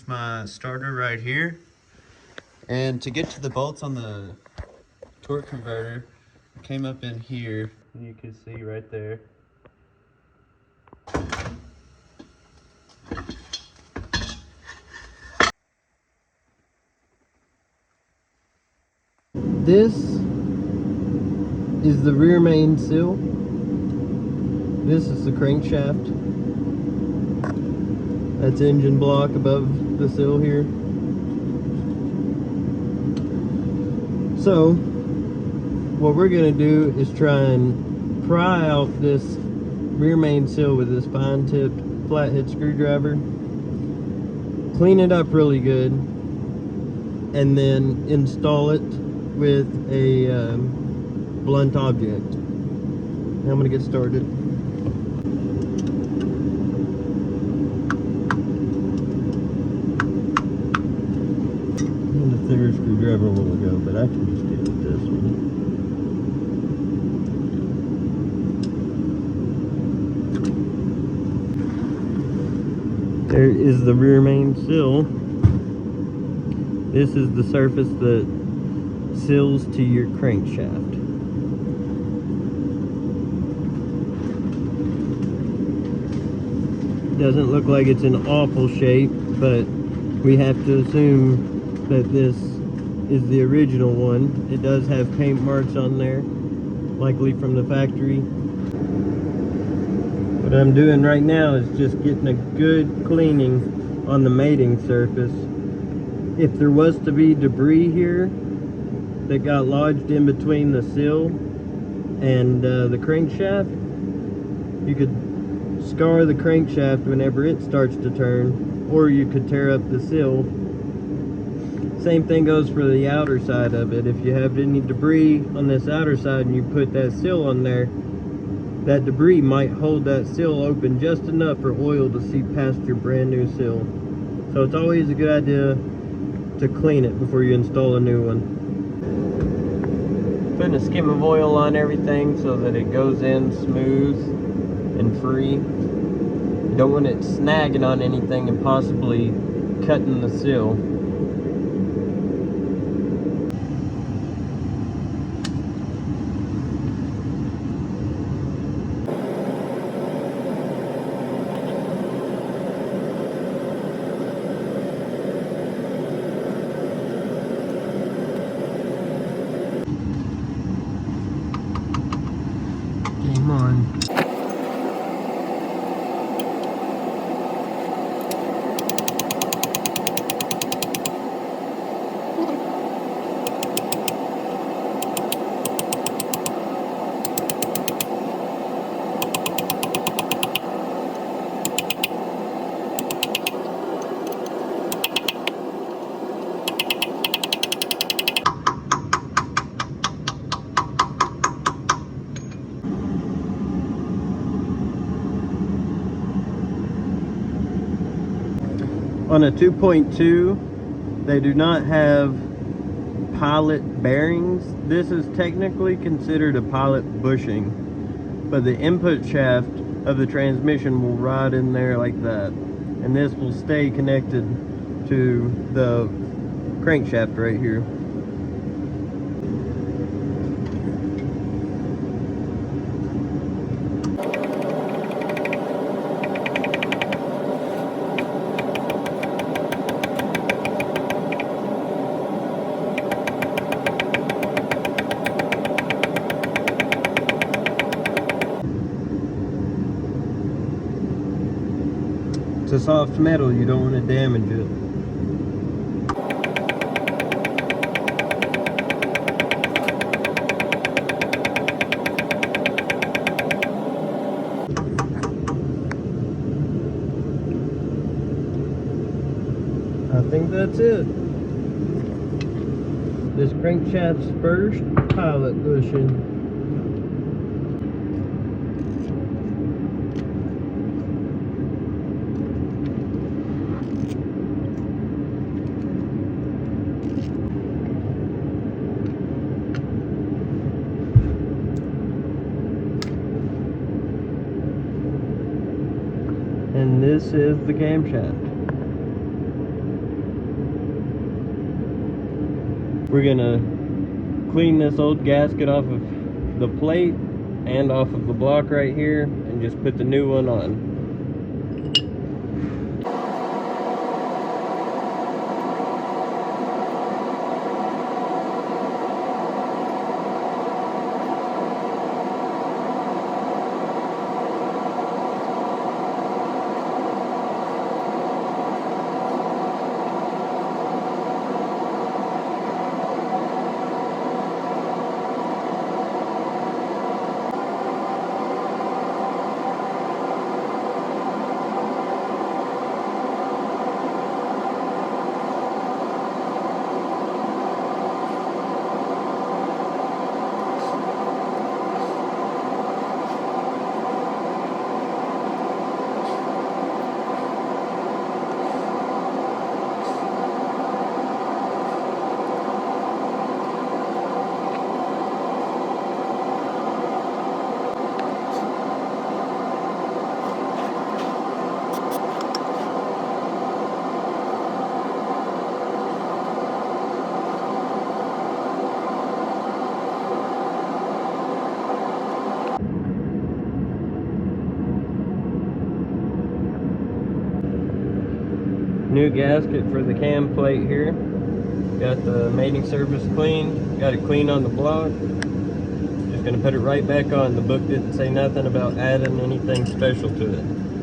my starter right here. And to get to the bolts on the torque converter, I came up in here, and you can see right there. This is the rear main seal. This is the crankshaft. That's engine block above the seal here. So what we're going to do is try and pry out this rear main seal with this fine tipped flathead screwdriver, clean it up really good, and then install it with a blunt object. Now I'm going to get started. And the thicker screwdriver will go, but I can just get with this one. There is the rear main seal. This is the surface that seals to your crankshaft. Doesn't look like it's in awful shape, but we have to assume that this is the original one. It does have paint marks on there, likely from the factory. What I'm doing right now is just getting a good cleaning on the mating surface. If there was to be debris here that got lodged in between the seal and the crankshaft, you could scar the crankshaft whenever it starts to turn, or you could tear up the seal. Same thing goes for the outer side of it. If you have any debris on this outer side and you put that seal on there, that debris might hold that seal open just enough for oil to seep past your brand new seal. So it's always a good idea to clean it before you install a new one. Putting a skim of oil on everything so that it goes in smooth and free. You don't want it snagging on anything and possibly cutting the seal. Game on. On a 2.2, they do not have pilot bearings. This is technically considered a pilot bushing, but the input shaft of the transmission will ride in there like that, and this will stay connected to the crankshaft right here. It's a soft metal, you don't want to damage it. I think that's it. This crankshaft's first pilot bushing. And this is the camshaft. We're gonna clean this old gasket off of the plate and off of the block right here and just put the new one on. New gasket for the cam plate here. Got the mating surface clean. Got it clean on the block. Just gonna put it right back on. The book didn't say nothing about adding anything special to it.